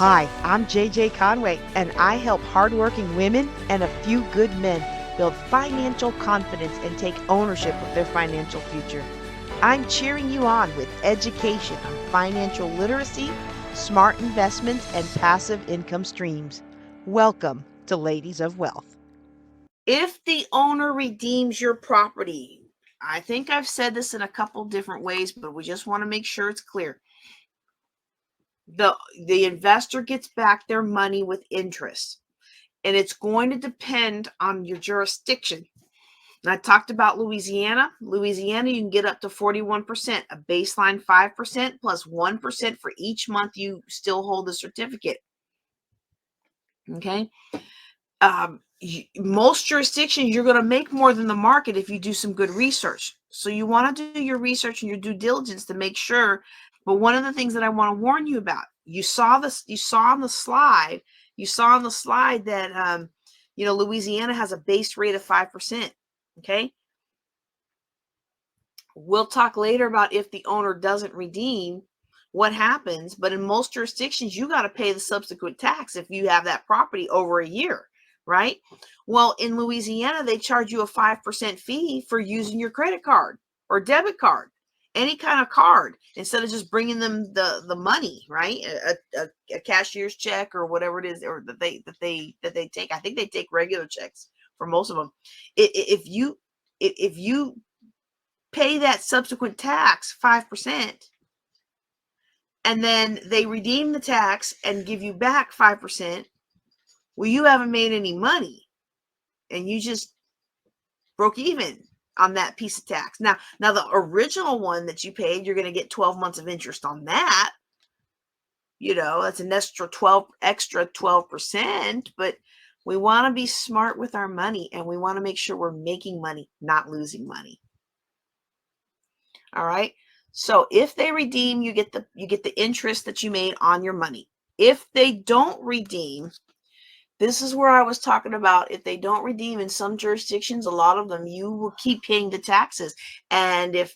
Hi, I'm JJ Conway, and I help hardworking women and a few good men build financial confidence and take ownership of their financial future. I'm cheering you on with education on financial literacy, smart investments, and passive income streams. Welcome to Ladies of Wealth. If the owner redeems your property, I think I've said this in a couple different ways, but we just want to make sure it's clear. The investor gets back their money with interest, and it's going to depend on your jurisdiction. And I talked about Louisiana. Louisiana, you can get up to 41%, a baseline 5% plus 1% for each month you still hold the certificate. Okay. Most jurisdictions, you're going to make more than the market if you do some good research. So you want to do your research and your due diligence to make sure. But one of the things that I want to warn you about, you saw on the slide that Louisiana has a base rate of 5%. Okay. We'll talk later about if the owner doesn't redeem, what happens. But in most jurisdictions, you got to pay the subsequent tax if you have that property over a year, right? Well, in Louisiana, they charge you a 5% fee for using your credit card or debit card, any kind of card, instead of just bringing them the money, right? A cashier's check or whatever it is, or that they take. I think they take regular checks for most of them. If you pay that subsequent tax 5%, and then they redeem the tax and give you back 5%, well, you haven't made any money, and you just broke even on that piece of tax. Now the original one that you paid, you're going to get 12 months of interest on that. That's an extra 12%, but we want to be smart with our money, and we want to make sure we're making money, not losing money. All right. So if they redeem, you get the interest that you made on your money. If they don't redeem, this is where I was talking about. If they don't redeem, in some jurisdictions, a lot of them, you will keep paying the taxes. And if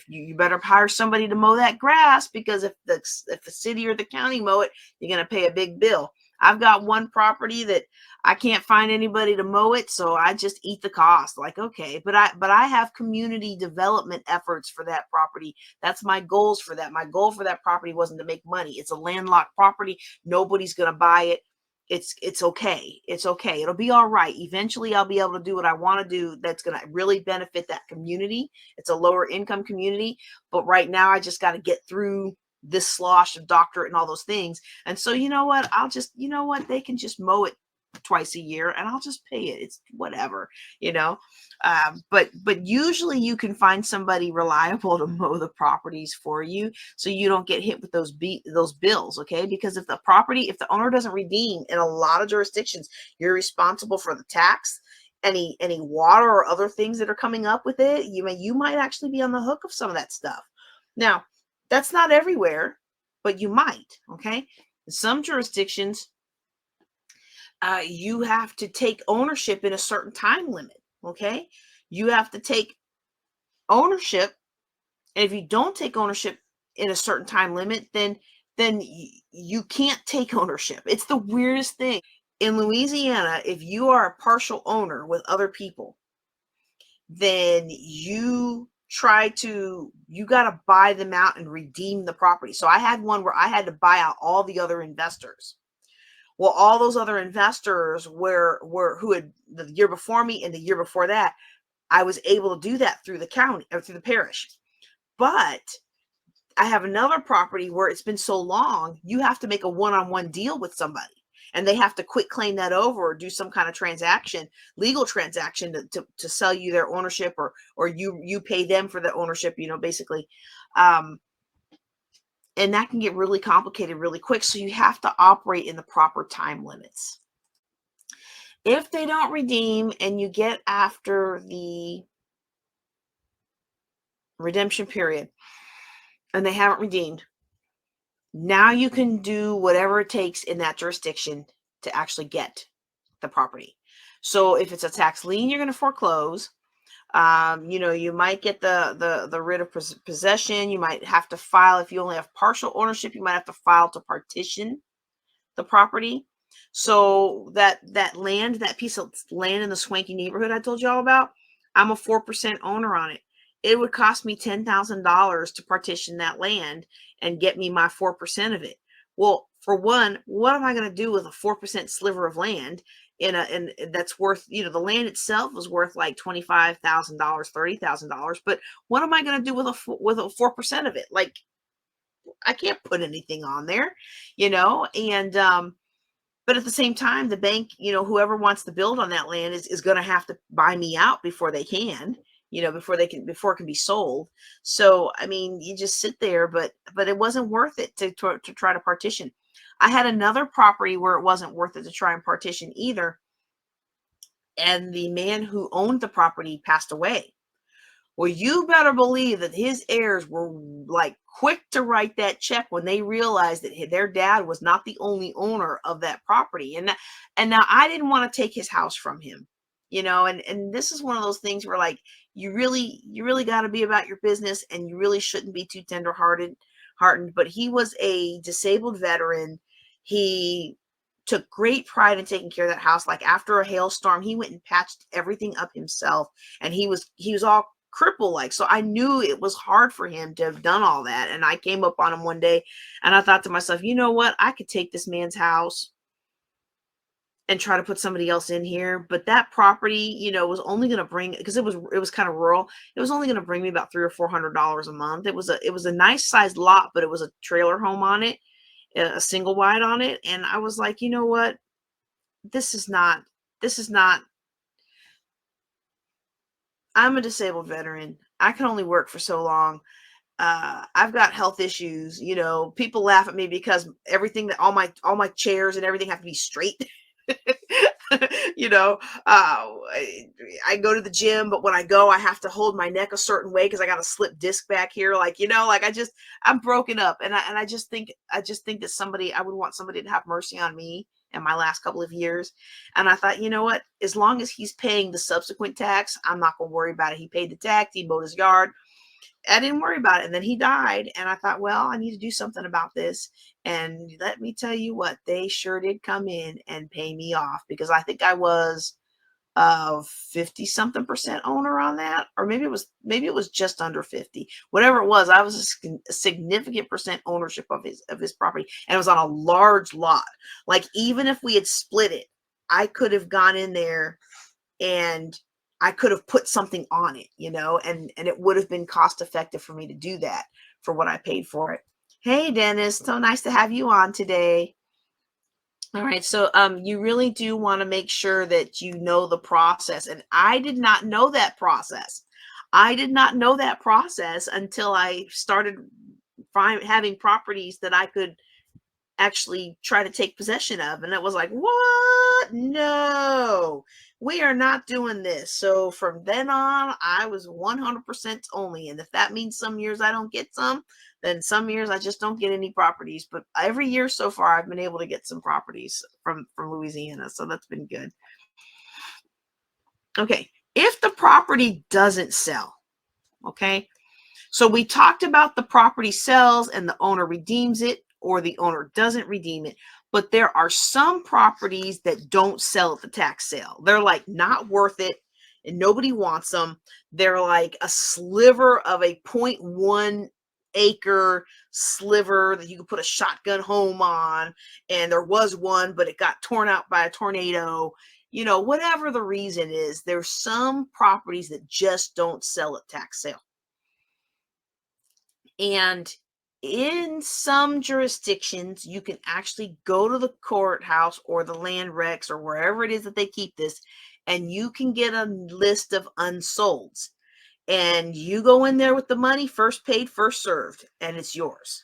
you better hire somebody to mow that grass, because if the city or the county mow it, you're going to pay a big bill. I've got one property that I can't find anybody to mow it, so I just eat the cost. Like, okay, but I have community development efforts for that property. That's my goals for that. My goal for that property wasn't to make money. It's a landlocked property. Nobody's going to buy it. It's okay. It's okay. It'll be all right. Eventually, I'll be able to do what I want to do that's going to really benefit that community. It's a lower income community, but right now I just got to get through this slosh of doctorate and all those things. And so, you know what? They can just mow it twice a year and I'll just pay it. It's whatever, but usually you can find somebody reliable to mow the properties for you, so you don't get hit with those bills. Okay. Because if the owner doesn't redeem, in a lot of jurisdictions, you're responsible for the tax, any water or other things that are coming up with it. You might actually be on the hook of some of that stuff. Now, that's not everywhere, but you might. Okay. In some jurisdictions, you have to take ownership in a certain time limit. Okay. You have to take ownership. And if you don't take ownership in a certain time limit, then you can't take ownership. It's the weirdest thing. In Louisiana, if you are a partial owner with other people, then you got to buy them out and redeem the property. So I had one where I had to buy out all the other investors. Well, all those other investors who had the year before me and the year before that, I was able to do that through the county or through the parish. But I have another property where it's been so long, you have to make a one-on-one deal with somebody, and they have to quit claim that over or do some kind of legal transaction to sell you their ownership, or you pay them for the ownership, basically. And that can get really complicated really quick. So you have to operate in the proper time limits. If they don't redeem and you get after the redemption period and they haven't redeemed, now you can do whatever it takes in that jurisdiction to actually get the property. So if it's a tax lien, you're going to foreclose. You might get the writ of possession. You might have to file, if you only have partial ownership, you might have to file to partition the property. So that land, that piece of land in the swanky neighborhood I told you all about, I'm a 4% owner on it. It would cost me $10,000 to partition that land and get me my 4% of it. Well, for one, what am I going to do with a 4% sliver of land and that's worth, the land itself was worth like $25,000, $30,000, but what am I going to do with a 4% of it? Like, I can't put anything on there, and but at the same time, the bank, whoever wants to build on that land is going to have to buy me out before they can, before it can be sold. So, I mean, you just sit there, but it wasn't worth it to try to partition. I had another property where it wasn't worth it to try and partition either. And the man who owned the property passed away. Well, you better believe that his heirs were like quick to write that check when they realized that their dad was not the only owner of that property. And now I didn't want to take his house from him, and this is one of those things where like you really got to be about your business, and you really shouldn't be too hearted. But he was a disabled veteran. He took great pride in taking care of that house. Like after a hailstorm, he went and patched everything up himself, and he was all cripple like. So I knew it was hard for him to have done all that. And I came up on him one day and I thought to myself, you know what? I could take this man's house and try to put somebody else in here. But that property, was only going to bring, because it was kind of rural. It was only going to bring me about $300 or $400 a month. It was a nice sized lot, but it was a trailer home on it, a single wide on it. And I was like, you know what? This is not, I'm a disabled veteran. I can only work for so long. I've got health issues. People laugh at me because everything that all my chairs and everything have to be straight. I go to the gym, but when I go, I have to hold my neck a certain way because I got a slip disc back here. Like, I'm broken up, and I just think that I would want somebody to have mercy on me in my last couple of years. And I thought, you know what? As long as he's paying the subsequent tax, I'm not going to worry about it. He paid the tax. He mowed his yard. I didn't worry about it. And then he died. And I thought, well, I need to do something about this. And let me tell you what, they sure did come in and pay me off, because I think I was 50 something percent owner on that, or maybe it was just under 50, whatever it was. I was a significant percent ownership of his property, and it was on a large lot. Like, even if we had split it, I could have gone in there and I could have put something on it, and it would have been cost effective for me to do that for what I paid for it. Hey, Dennis, so nice to have you on today. All right, so you really do want to make sure that you know the process. And I did not know that process. I did not know that process until I started having properties that I could actually try to take possession of. And it was like, what? No, we are not doing this. So from then on, I was 100% only. And if that means some years I don't get some, then some years I just don't get any properties. But every year so far, I've been able to get some properties from Louisiana. So that's been good. Okay. If the property doesn't sell, okay. So we talked about the property sells and the owner redeems it, or the owner doesn't redeem it. But there are some properties that don't sell at the tax sale. They're like not worth it and nobody wants them. They're like a sliver of a 0.1 acre sliver that you could put a shotgun home on. And there was one, but it got torn out by a tornado. Whatever the reason is, there's some properties that just don't sell at tax sale. And in some jurisdictions, you can actually go to the courthouse or the land recs or wherever it is that they keep this, and you can get a list of unsolds. And you go in there with the money, first paid, first served, and it's yours.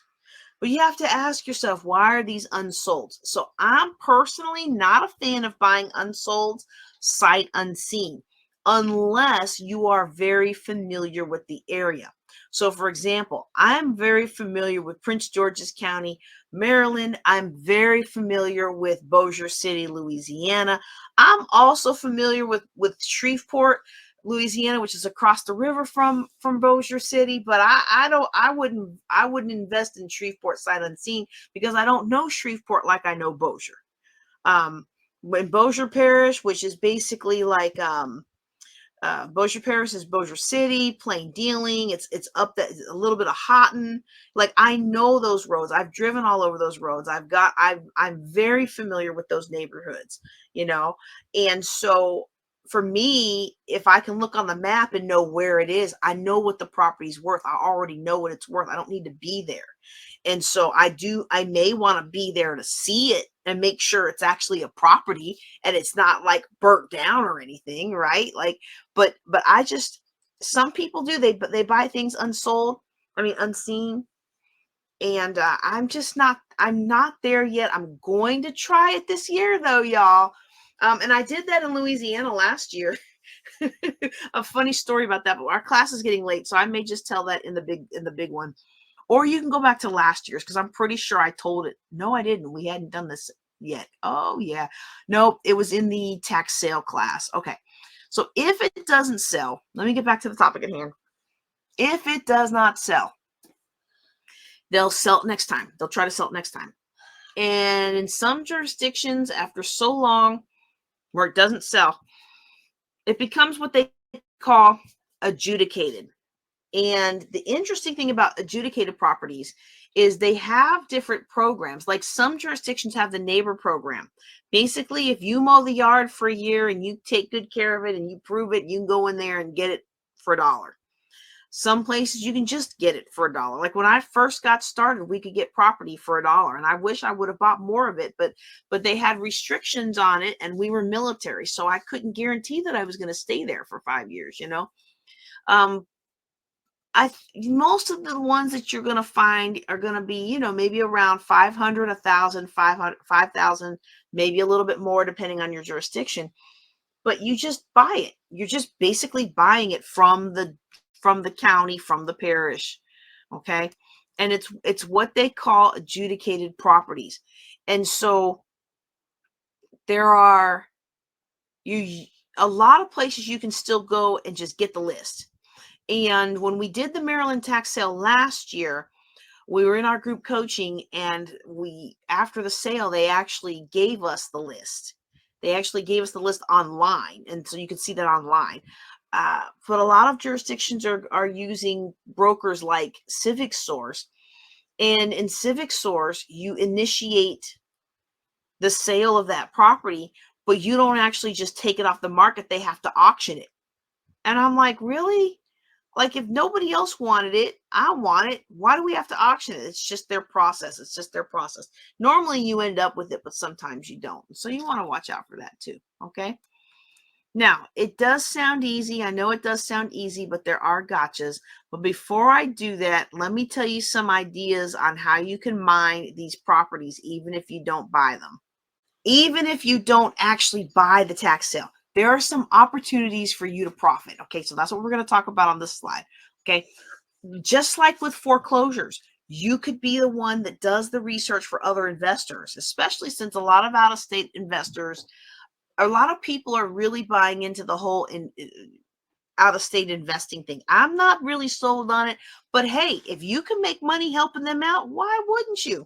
But you have to ask yourself, why are these unsolds? So I'm personally not a fan of buying unsolds sight unseen, unless you are very familiar with the area. So, for example, I'm very familiar with Prince George's County, Maryland. I'm very familiar with Bossier City, Louisiana. I'm also familiar with Shreveport, Louisiana, which is across the river from Bossier City, but I wouldn't invest in Shreveport sight unseen because I don't know Shreveport like I know Bossier. In Bossier Parish, which is basically like Bossier Parish is Bossier City, Plain Dealing. It's up that a little bit of Houghton. Like I know those roads. I've driven all over those roads. I'm very familiar with those neighborhoods, you know. And so for me, if I can look on the map and know where it is, I know what the property's worth. I already know what it's worth. I don't need to be there. And so I may want to be there to see it and make sure it's actually a property and it's not like burnt down or anything, right? Like, but I just, some people do, they buy things unseen. And I'm not there yet. I'm going to try it this year though, y'all. And I did that in Louisiana last year. A funny story about that, but our class is getting late, so I may just tell that in the big one. Or you can go back to last year's because I'm pretty sure I told it. No, I didn't. We hadn't done this yet. Oh, yeah. Nope. It was in the tax sale class. Okay. So if it doesn't sell, let me get back to the topic at hand. If it does not sell, they'll sell it next time. They'll try to sell it next time. And in some jurisdictions, after so long where it doesn't sell, it becomes what they call adjudicated. And the interesting thing about adjudicated properties is they have different programs. Like some jurisdictions have the neighbor program. Basically, if you mow the yard for a year and you take good care of it and you prove it, you can go in there and get it for $1. Some places you can just get it for $1. Like when I first got started, we could get property for $1, and I wish I would have bought more of it, but they had restrictions on it, and we were military, so I couldn't guarantee that I was going to stay there for 5 years, you know. Most of the ones that you're going to find are going to be, you know, maybe around 500, 1,000, 5,000, maybe a little bit more depending on your jurisdiction. But you just buy it. You're just basically buying it from the county, from the parish. Okay? And it's what they call adjudicated properties. And so there are a lot of places you can still go and just get the list. And when we did the Maryland tax sale last year, we were in our group coaching, and after the sale, they actually gave us the list. They actually gave us the list online, and so you can see that online. But a lot of jurisdictions are using brokers like Civic Source, and in Civic Source, you initiate the sale of that property, but you don't actually just take it off the market. They have to auction it. And I'm like, really? Like, if nobody else wanted it, I want it. Why do we have to auction it? It's just their process. It's just their process. Normally you end up with it, but sometimes you don't. So you want to watch out for that too. Okay. Now, it does sound easy. I know it does sound easy, but there are gotchas. But before I do that, let me tell you some ideas on how you can mine these properties, even if you don't buy them. Even if you don't actually buy the tax sale, there are some opportunities for you to profit. Okay, so that's what we're going to talk about on this slide. Okay, just like with foreclosures, you could be the one that does the research for other investors, especially since a lot of out-of-state investors, a lot of people are really buying into the whole out-of-state investing thing. I'm not really sold on it, but hey, if you can make money helping them out, why wouldn't you?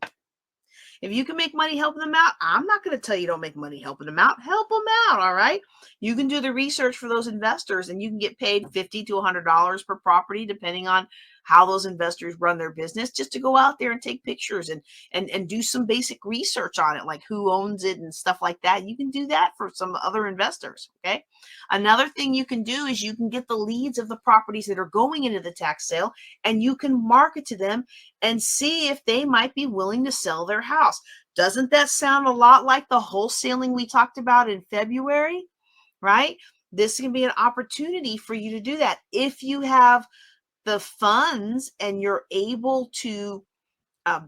If you can make money helping them out, I'm not going to tell you don't make money helping them out. Help them out, all right? You can do the research for those investors, and you can get paid $50 to $100 per property, depending on how those investors run their business, just to go out there and take pictures and do some basic research on it, like who owns it and stuff like that. You can do that for some other investors, okay? Another thing you can do is you can get the leads of the properties that are going into the tax sale, and you can market to them and see if they might be willing to sell their house. Doesn't that sound a lot like the wholesaling we talked about in February, right? This can be an opportunity for you to do that. If you have the funds and you're able to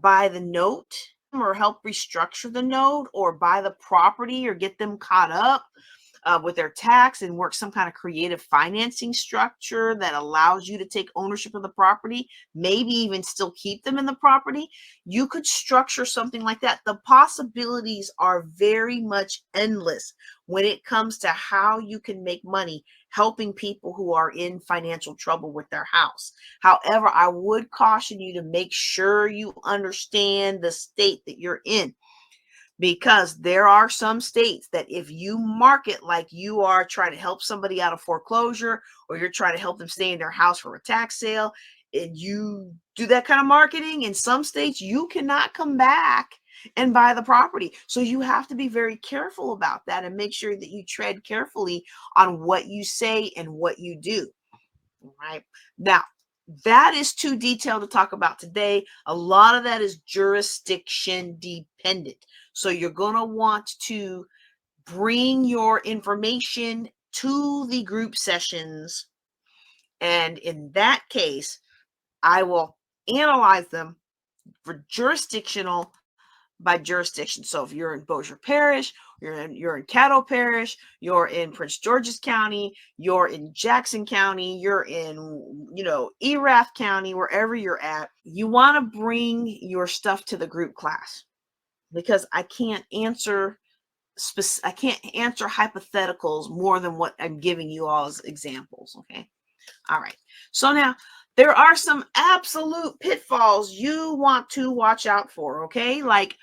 buy the note or help restructure the note or buy the property or get them caught up with their tax and work some kind of creative financing structure that allows you to take ownership of the property, maybe even still keep them in the property, you could structure something like that. The possibilities are very much endless when it comes to how you can make money helping people who are in financial trouble with their house. However, I would caution you to make sure you understand the state that you're in, because there are some states that if you market like you are trying to help somebody out of foreclosure, or you're trying to help them stay in their house for a tax sale, and you do that kind of marketing, in some states you cannot come back and buy the property. So you have to be very careful about that and make sure that you tread carefully on what you say and what you do. Right now, that is too detailed to talk about today. A lot of that is jurisdiction dependent. So you're going to want to bring your information to the group sessions. And in that case, I will analyze them for jurisdictional by jurisdiction. So if you're in Bossier Parish, you're in Caddo Parish, you're in Prince George's County, you're in Jackson County, you're in, Erath County, wherever you're at, you want to bring your stuff to the group class, because I can't answer hypotheticals more than what I'm giving you all as examples. Okay. All right. So now there are some absolute pitfalls you want to watch out for. Okay. Like,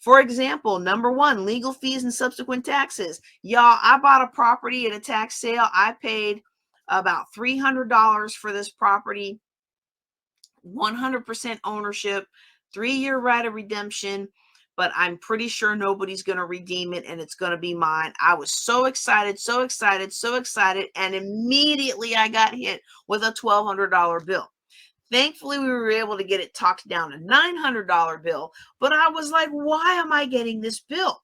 for example, number one, legal fees and subsequent taxes. Y'all, I bought a property at a tax sale. I paid about $300 for this property, 100% ownership, 3-year right of redemption, but I'm pretty sure nobody's going to redeem it and it's going to be mine. I was so excited, so excited, so excited. And immediately I got hit with a $1,200 bill. Thankfully, we were able to get it talked down to $900 bill. But I was like, why am I getting this bill?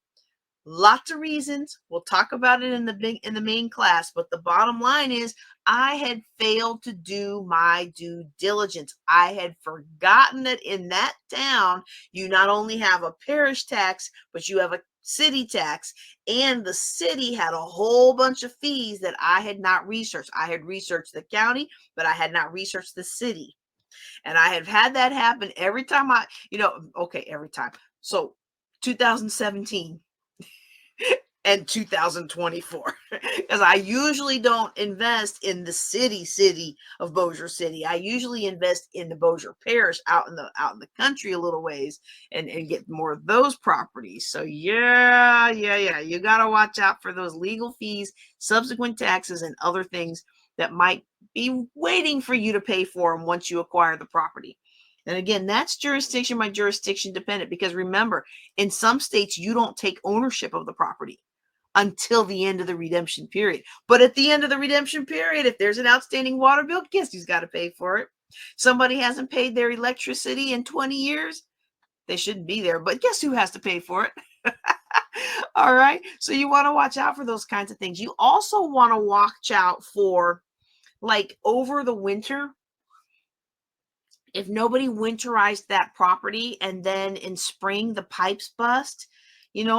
Lots of reasons. We'll talk about it in the main class. But the bottom line is, I had failed to do my due diligence. I had forgotten that in that town, you not only have a parish tax, but you have a city tax. And the city had a whole bunch of fees that I had not researched. I had researched the county, but I had not researched the city. And I have had that happen every time every time. So 2017 and 2024, because I usually don't invest in the city of Bossier City. I usually invest in the Bossier Parish out in the country a little ways, and get more of those properties. So yeah, you got to watch out for those legal fees, subsequent taxes, and other things that might be waiting for you to pay for them once you acquire the property. And again, that's jurisdiction by jurisdiction dependent, because remember, in some states, you don't take ownership of the property until the end of the redemption period. But at the end of the redemption period, if there's an outstanding water bill, guess who's got to pay for it? Somebody hasn't paid their electricity in 20 years. They shouldn't be there, but guess who has to pay for it? All right. So you want to watch out for those kinds of things. You also want to watch out for, like, over the winter, if nobody winterized that property and then in spring the pipes bust,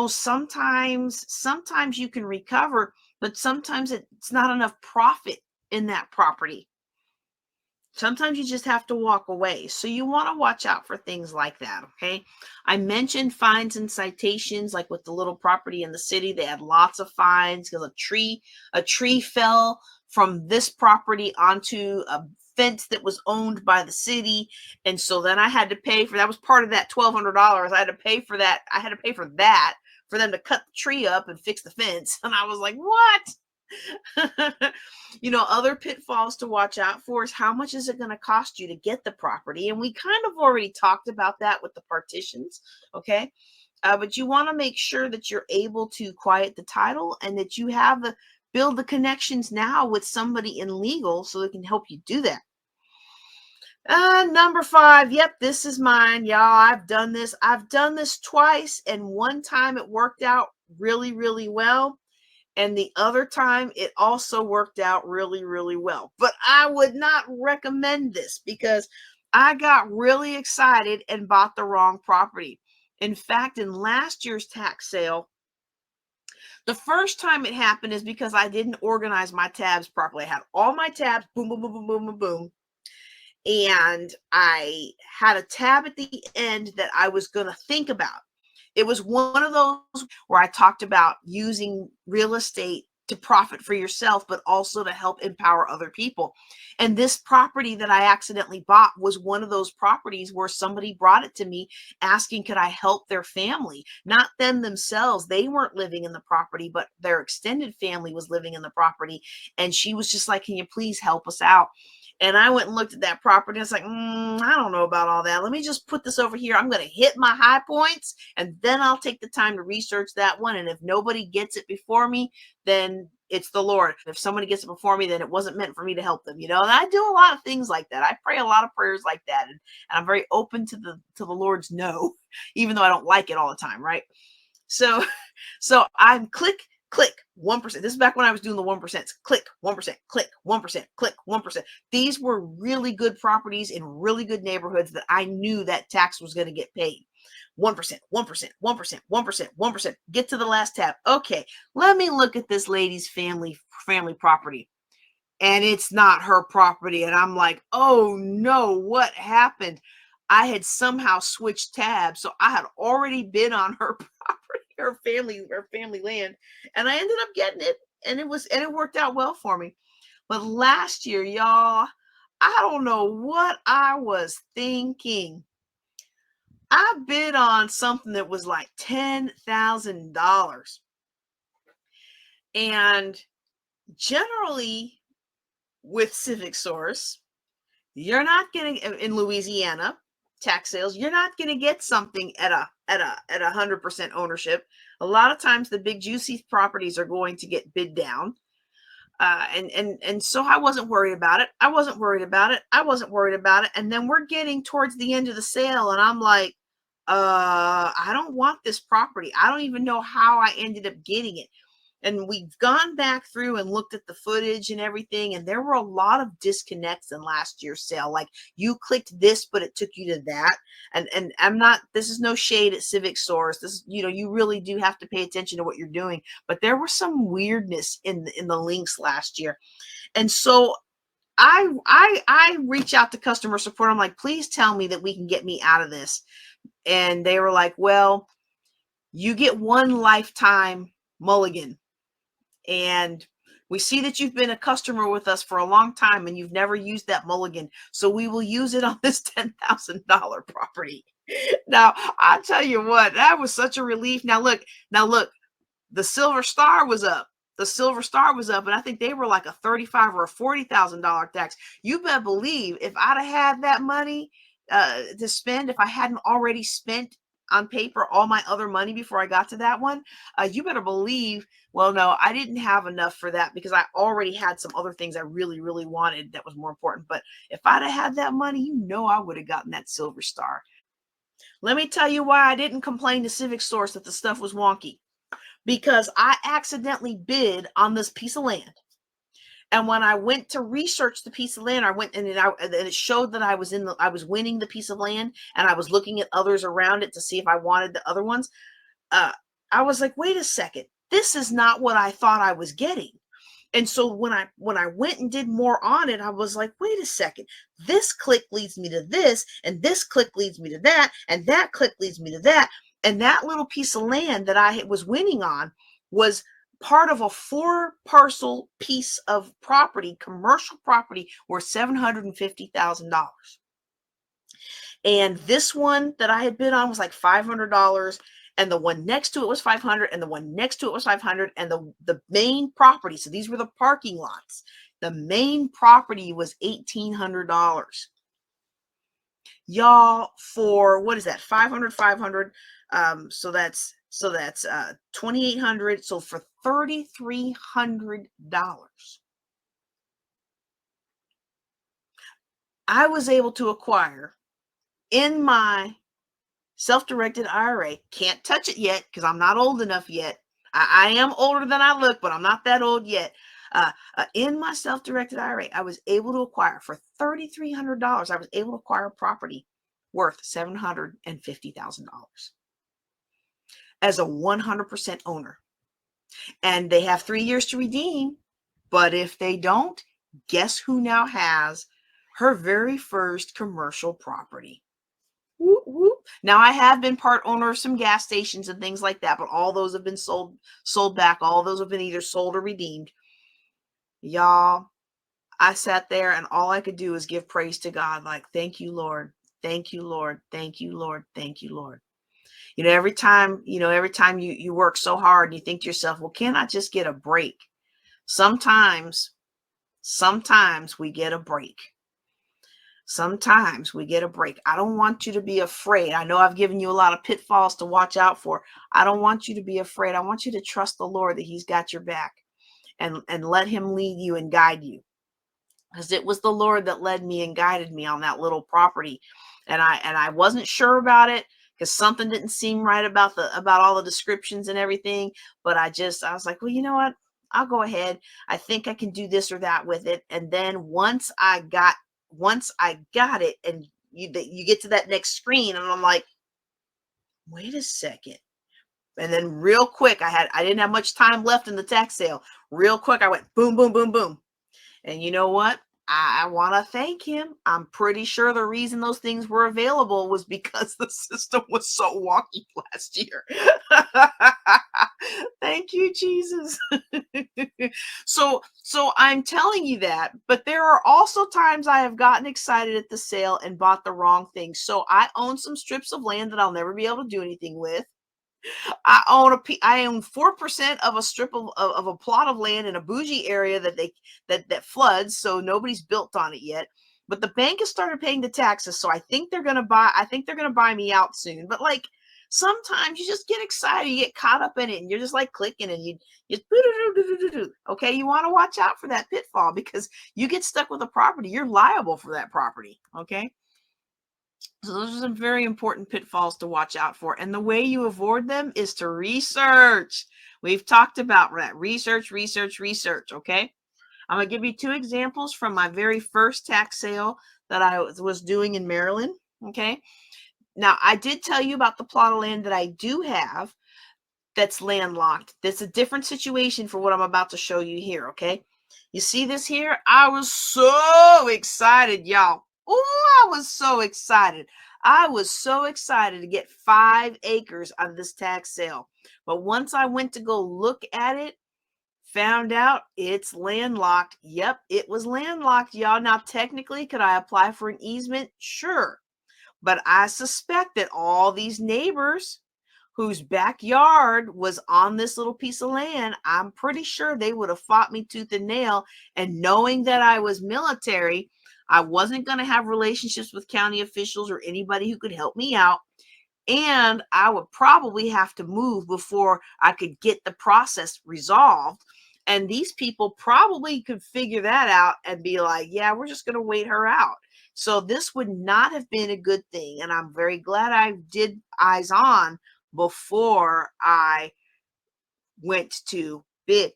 sometimes you can recover, but sometimes it's not enough profit in that property. Sometimes you just have to walk away. So you want to watch out for things like that. Okay. I mentioned fines and citations, like with the little property in the city, they had lots of fines because a tree fell from this property onto a fence that was owned by the city. And so then I had to pay for, that was part of that $1,200. I had to pay for that. I had to pay for that for them to cut the tree up and fix the fence. And I was like, what? Other pitfalls to watch out for is, how much is it going to cost you to get the property? And we kind of already talked about that with the partitions. Okay. But you want to make sure that you're able to quiet the title and that you have build the connections now with somebody in legal so they can help you do that. Number 5. Yep, this is mine, y'all. I've done this twice, and one time it worked out really, really well. And the other time it also worked out really, really well. But I would not recommend this because I got really excited and bought the wrong property. In fact, in last year's tax sale, the first time it happened is because I didn't organize my tabs properly. I had all my tabs, boom, boom, boom, boom, boom, boom, boom. And I had a tab at the end that I was going to think about. It was one of those where I talked about using real estate to profit for yourself, but also to help empower other people. And this property that I accidentally bought was one of those properties where somebody brought it to me asking, could I help their family? Not them themselves. They weren't living in the property, but their extended family was living in the property. And she was just like, can you please help us out? And I went and looked at that property. And it's like, I don't know about all that. Let me just put this over here. I'm going to hit my high points, and then I'll take the time to research that one. And if nobody gets it before me, then it's the Lord. If somebody gets it before me, then it wasn't meant for me to help them. And I do a lot of things like that. I pray a lot of prayers like that. And I'm very open to the Lord's no, even though I don't like it all the time. Right. So I'm click 1%. This is back when I was doing the 1%. Click 1%, click 1%, click 1%. These were really good properties in really good neighborhoods that I knew that tax was going to get paid. 1%, 1%, 1%, 1%, 1%. Get to the last tab. Okay, let me look at this lady's family property. And it's not her property. And I'm like, oh no, what happened? I had somehow switched tabs. So I had already been on her property, her family land. And I ended up getting it. And it worked out well for me. But last year, y'all, I don't know what I was thinking. I bid on something that was like $10,000. And generally with Civic Source, you're not getting, in Louisiana tax sales, you're not going to get something at 100% ownership. A lot of times the big juicy properties are going to get bid down. And so I wasn't worried about it. I wasn't worried about it. And then we're getting towards the end of the sale, and I'm like, I don't want this property. I don't even know how I ended up getting it. And we've gone back through and looked at the footage and everything, and there were a lot of disconnects in last year's sale. Like, you clicked this, but it took you to that. And I'm not, this is no shade at Civic Source. This, you really do have to pay attention to what you're doing. But there was some weirdness in the links last year. And so I reach out to customer support. I'm like, please tell me that we can get me out of this. And they were like, well, you get one lifetime mulligan. And we see that you've been a customer with us for a long time and you've never used that mulligan. So we will use it on this $10,000 property. Now, I'll tell you what, that was such a relief. Now look, the Silver Star was up. And I think they were like a $35,000 or a $40,000 tax. You better believe if I'd have had that money to spend, if I hadn't already spent on paper all my other money before I got to that one, you better believe, well, no, I didn't have enough for that because I already had some other things I really, really wanted that was more important. But if I'd have had that money, I would have gotten that Silver Star. Let me tell you why I didn't complain to Civic Source that the stuff was wonky. Because I accidentally bid on this piece of land. And when I went to research the piece of land, I went and it showed that I was winning the piece of land, and I was looking at others around it to see if I wanted the other ones. I was like, wait a second, this is not what I thought I was getting. And so when I went and did more on it, I was like, wait a second, this click leads me to this, and this click leads me to that, and that click leads me to that. And that little piece of land that I was winning on was part of a 4-parcel piece of property, commercial property, worth $750,000. And this one that I had bid on was like $500. And the one next to it was 500, and the one next to it was 500, and the main property, so these were the parking lots, the main property was $1,800. Y'all, for what is that? 500, so that's 2,800. So for $3,300, I was able to acquire in my self-directed IRA. Can't touch it yet because I'm not old enough yet. I am older than I look, but I'm not that old yet. In my self-directed IRA, I was able to acquire for $3,300. I was able to acquire a property worth $750,000 as a 100% owner. And they have 3 years to redeem. But if they don't, guess who now has her very first commercial property? Whoop, whoop. Now I have been part owner of some gas stations and things like that, but all those have been sold back. All those have been either sold or redeemed. Y'all, I sat there and all I could do is give praise to God. Like, thank you, Lord. Thank you, Lord. Thank you, Lord. Thank you, Lord. Every time, you work so hard and you think to yourself, well, can't I just get a break? Sometimes we get a break. Sometimes we get a break. I don't want you to be afraid. I know I've given you a lot of pitfalls to watch out for. I don't want you to be afraid. I want you to trust the Lord that he's got your back, and let him lead you and guide you. Because it was the Lord that led me and guided me on that little property. And I wasn't sure about it because something didn't seem right about all the descriptions and everything. But I was like, well, you know what? I'll go ahead. I think I can do this or that with it. And then once I got it, and you get to that next screen, and I'm like, wait a second. And then real quick, I didn't have much time left in the tax sale. Real quick, I went boom, boom, boom, boom. And you know what? I want to thank him. I'm pretty sure the reason those things were available was because the system was so wonky last year. Thank you, Jesus. So I'm telling you that, but there are also times I have gotten excited at the sale and bought the wrong thing. So I own some strips of land that I'll never be able to do anything with. I own 4% of a strip of a plot of land in a bougie area that floods, so nobody's built on it yet. But the bank has started paying the taxes, so I think they're gonna buy me out soon. But like sometimes you just get excited, you get caught up in it, and you're just like clicking, and you okay. You want to watch out for that pitfall because you get stuck with a property, you're liable for that property. Okay. So those are some very important pitfalls to watch out for. And the way you avoid them is to research. We've talked about that. Research. Okay. I'm going to give you 2 examples from my very first tax sale that I was doing in Maryland. Okay. Now, I did tell you about the plot of land that I do have that's landlocked. That's a different situation for what I'm about to show you here. Okay. You see this here? I was so excited, y'all. Oh, I was so excited. I was so excited to get 5 acres on this tax sale. But once I went to go look at it, found out it's landlocked. Yep, it was landlocked, y'all. Now, technically, could I apply for an easement? Sure. But I suspect that all these neighbors whose backyard was on this little piece of land, I'm pretty sure they would have fought me tooth and nail. And knowing that I was military, I wasn't going to have relationships with county officials or anybody who could help me out. And I would probably have to move before I could get the process resolved. And these people probably could figure that out and be like, yeah, we're just going to wait her out. So this would not have been a good thing. And I'm very glad I did eyes on before I went to bid.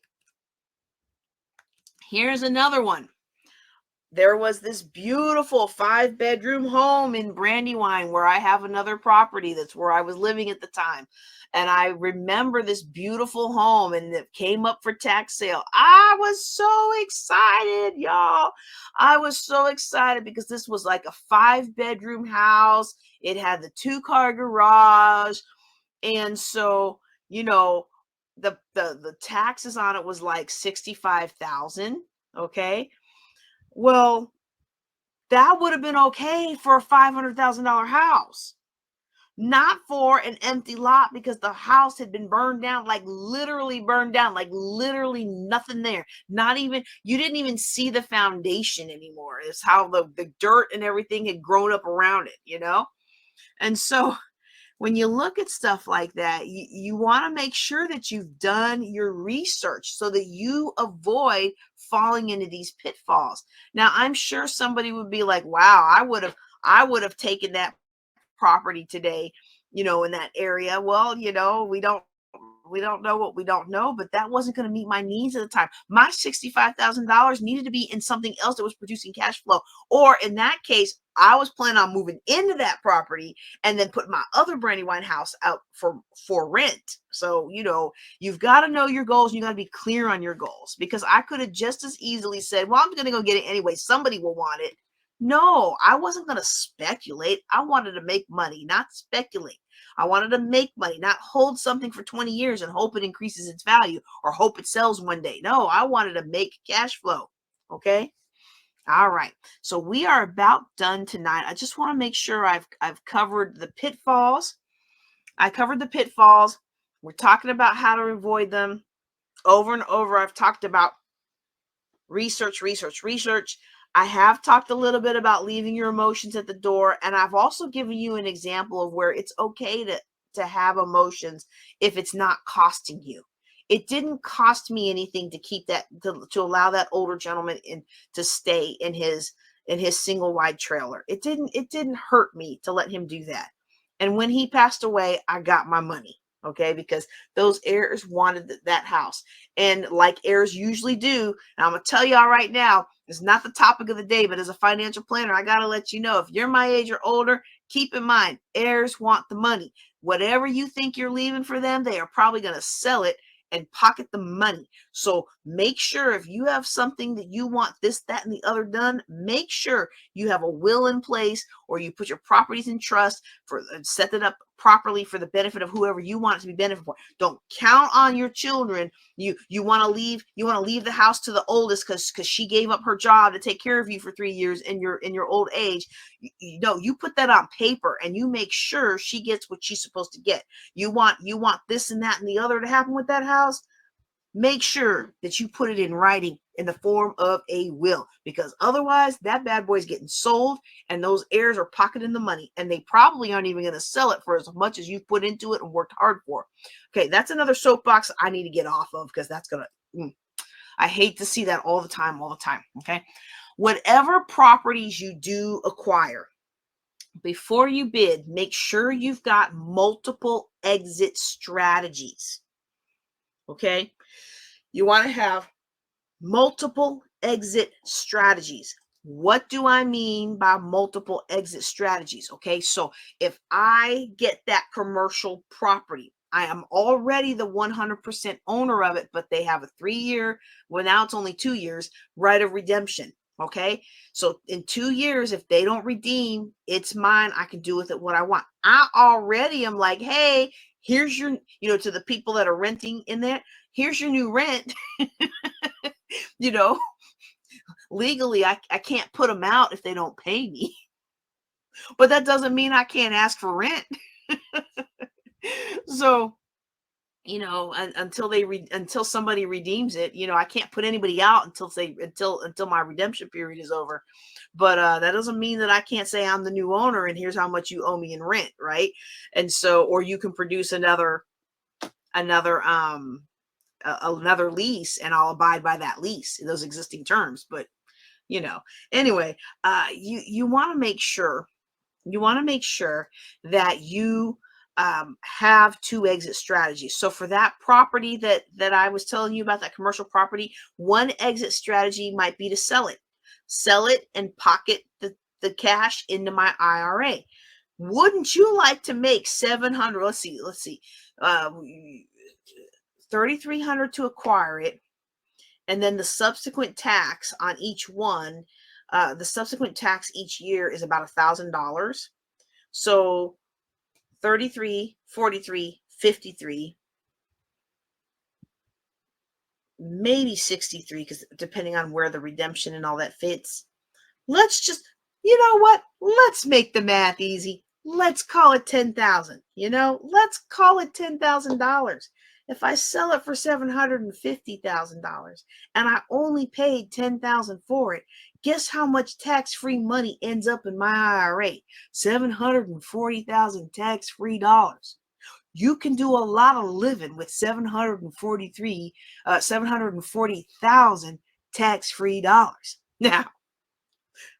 Here's another one. There was this beautiful 5-bedroom home in Brandywine where I have another property. That's where I was living at the time. And I remember this beautiful home, and it came up for tax sale. I was so excited, y'all. I was so excited because this was like a 5-bedroom house. It had the 2-car garage. And so, the taxes on it was like $65,000. Okay. Well, that would have been okay for a $500,000 house, not for an empty lot, because the house had been burned down, like literally burned down, like literally nothing there. Not even, you didn't even see the foundation anymore. It's how the dirt and everything had grown up around it. And so when you look at stuff like that, you want to make sure that you've done your research so that you avoid falling into these pitfalls. Now, I'm sure somebody would be like, wow, I would have taken that property today, in that area. Well, we don't know what we don't know, but that wasn't going to meet my needs at the time. My $65,000 needed to be in something else that was producing cash flow. Or in that case, I was planning on moving into that property and then put my other Brandywine house out for rent. So, you've got to know your goals. You got to be clear on your goals, because I could have just as easily said, well, I'm going to go get it anyway. Somebody will want it. No, I wasn't going to speculate. I wanted to make money, not speculate. I wanted to make money, not hold something for 20 years and hope it increases its value or hope it sells one day. No, I wanted to make cash flow. Okay. All right. So we are about done tonight. I just want to make sure I've covered the pitfalls. I covered the pitfalls. We're talking about how to avoid them over and over. I've talked about research, research, research. I have talked a little bit about leaving your emotions at the door, and I've also given you an example of where it's okay to have emotions if it's not costing you. It didn't cost me anything to keep that to allow that older gentleman in to stay in his single wide trailer. It didn't hurt me to let him do that. And when he passed away, I got my money. Okay, because those heirs wanted that house. And like heirs usually do, and I'm going to tell y'all right now, it's not the topic of the day, but as a financial planner, I got to let you know, if you're my age or older, keep in mind, heirs want the money. Whatever you think you're leaving for them, they are probably going to sell it and pocket the money. So make sure if you have something that you want this, that, and the other done, make sure you have a will in place or you put your properties in trust for set it up properly for the benefit of whoever you want it to be benefit for. Don't count on your children. You want to leave the house to the oldest because she gave up her job to take care of you for 3 years in your old age. You put that on paper and you make sure she gets what she's supposed to get. You want this and that and the other to happen with that house. Make sure that you put it in writing in the form of a will, because otherwise that bad boy's getting sold and those heirs are pocketing the money and they probably aren't even going to sell it for as much as you've put into it and worked hard for. Okay, that's another soapbox I need to get off of because that's going to, I hate to see that all the time. Okay, whatever properties you do acquire, before you bid, make sure you've got multiple exit strategies. Okay, you want to have multiple exit strategies. What do I mean by multiple exit strategies? Okay, so if I get that commercial property, I am already the 100% owner of it, but they have a 3-year, well, now it's only 2 years, right of redemption. Okay, so in 2 years, if they don't redeem, it's mine. I can do with it what I want. I already am like, hey, here's your, to the people that are renting in there, here's your new rent. Legally, I can't put them out if they don't pay me. But that doesn't mean I can't ask for rent. So, until somebody redeems it, I can't put anybody out until my redemption period is over. But that doesn't mean that I can't say I'm the new owner and here's how much you owe me in rent, right? And so, or you can produce another lease and I'll abide by that lease, those existing terms. But anyway, you want to make sure that you have 2 exit strategies. So for that property that I was telling you about, that commercial property, one exit strategy might be to sell it and pocket the cash into my IRA. Wouldn't you like to make 700? Let's see, $3,300 to acquire it, and then the subsequent tax on each one, the subsequent tax each year is about $1,000. So 33, 43, 53, maybe 63, because depending on where the redemption and all that fits. Let's just, let's make the math easy. Let's call it 10,000. Let's call it $10,000. If I sell it for $750,000 and I only paid $10,000 for it, guess how much tax-free money ends up in my IRA? $740,000 tax-free dollars. You can do a lot of living with $740,000 tax-free dollars. Now,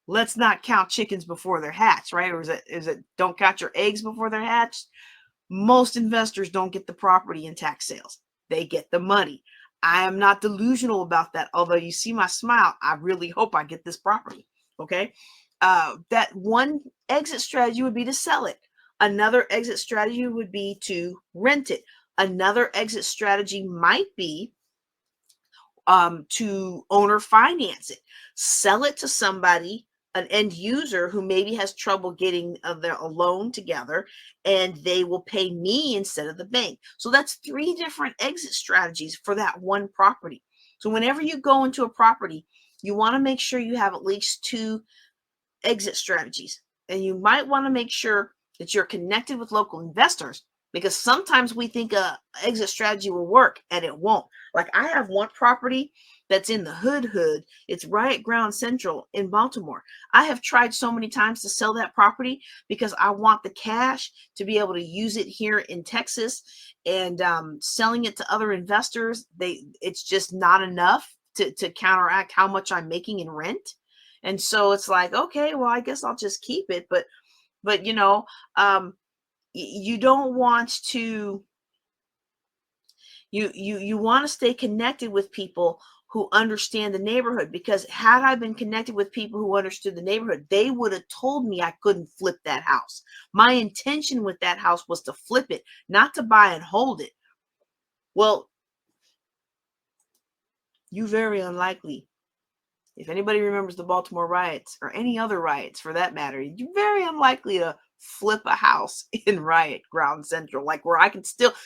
let's not count chickens before they're hatched, right? Or is it don't count your eggs before they're hatched? Most investors don't get the property in tax sales. They get the money. I am not delusional about that. Although you see my smile, I really hope I get this property. Okay. That one exit strategy would be to sell it. Another exit strategy would be to rent it. Another exit strategy might be to owner finance it. Sell it to somebody an end user who maybe has trouble getting a loan together, and they will pay me instead of the bank. So that's 3 different exit strategies for that one property. So whenever you go into a property, you want to make sure you have at least 2 exit strategies. And you might want to make sure that you're connected with local investors, because sometimes we think a exit strategy will work and it won't. Like, I have one property that's in the hood. It's right at Ground Central in Baltimore. I have tried so many times to sell that property because I want the cash to be able to use it here in Texas, and selling it to other investors, it's just not enough to counteract how much I'm making in rent. And so it's like, okay, well, I guess I'll just keep it. But you don't want to, you want to stay connected with people who understand the neighborhood, because had I been connected with people who understood the neighborhood, they would have told me I couldn't flip that house. My intention with that house was to flip it, not to buy and hold it. Well, you very unlikely, if anybody remembers the Baltimore riots, or any other riots for that matter, you're very unlikely to flip a house in riot Ground Central, like where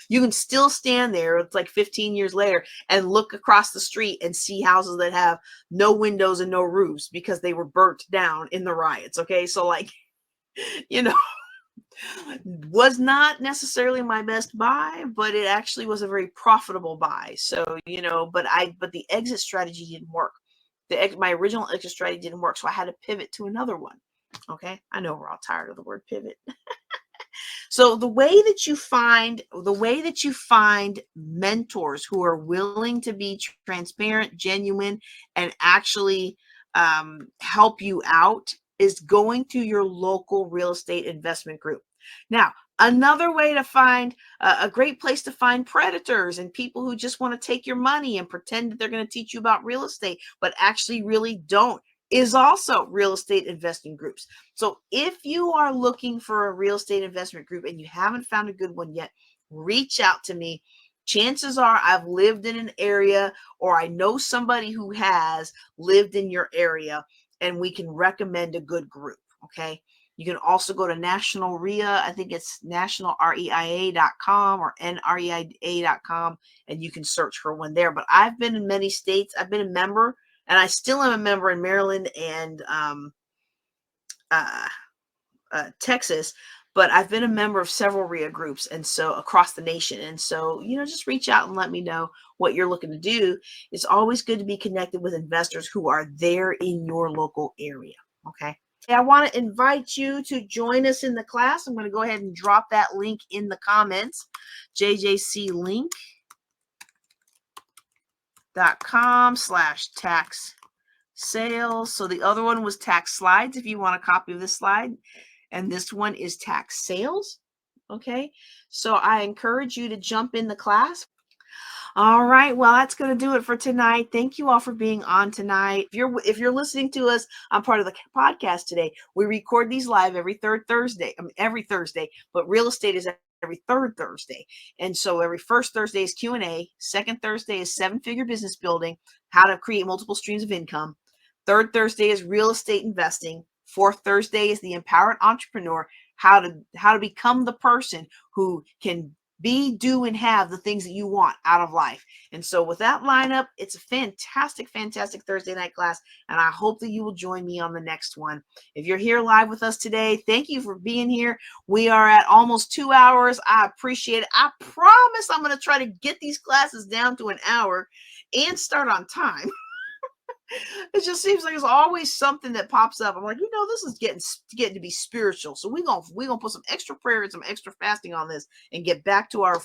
you can still stand there. It's like 15 years later and look across the street and see houses that have no windows and no roofs because they were burnt down in the riots. Okay. So like, was not necessarily my best buy, but it actually was a very profitable buy. So, but the exit strategy didn't work. My original exit strategy didn't work, so I had to pivot to another one. Okay, I know we're all tired of the word pivot. So the way that you find mentors who are willing to be transparent, genuine, and actually help you out is going to your local real estate investment group. Now, another way to find a great place to find predators and people who just want to take your money and pretend that they're going to teach you about real estate, but actually really don't, is also real estate investing groups. So if you are looking for a real estate investment group and you haven't found a good one yet, reach out to me. Chances are I've lived in an area, or I know somebody who has lived in your area, and we can recommend a good group. Okay. You can also go to National REIA. I think it's nationalreia.com or nreia.com, and you can search for one there. But I've been in many states. I've been a member, and I still am a member in Maryland and Texas. But I've been a member of several REIA groups, and so across the nation. And so, just reach out and let me know what you're looking to do. It's always good to be connected with investors who are there in your local area. Okay. I want to invite you to join us in the class. I'm going to go ahead and drop that link in the comments. jjclink.com/tax sales. So the other one was tax slides, if you want a copy of this slide. And this one is tax sales. Okay. So I encourage you to jump in the class. All right. Well, that's going to do it for tonight. Thank you all for being on tonight. If you're listening to us on part of the podcast today, we record these live every Thursday, but real estate is every third Thursday. And so every first Thursday is Q&A. Second Thursday is 7-figure business building, how to create multiple streams of income. Third Thursday is real estate investing. Fourth Thursday is the empowered entrepreneur, how to become the person who can be, do, and have the things that you want out of life. And so with that lineup, it's a fantastic, fantastic Thursday night class. And I hope that you will join me on the next one. If you're here live with us today, thank you for being here. We are at almost 2 hours. I appreciate it. I promise I'm going to try to get these classes down to an hour and start on time. It just seems like there's always something that pops up. I'm like, this is getting to be spiritual. So we're gonna put some extra prayer and some extra fasting on this and get back to our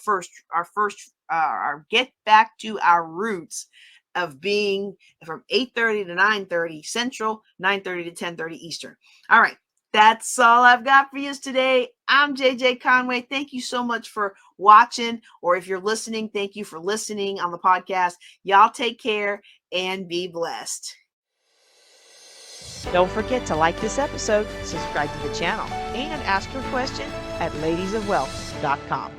get back to our roots of being from 8:30 to 9:30 Central, 9:30 to 10:30 Eastern. All right. That's all I've got for you today. I'm JJ Conway. Thank you so much for watching, or if you're listening, thank you for listening on the podcast. Y'all take care and be blessed. Don't forget to like this episode, subscribe to the channel, and ask your question at ladiesofwealth.com.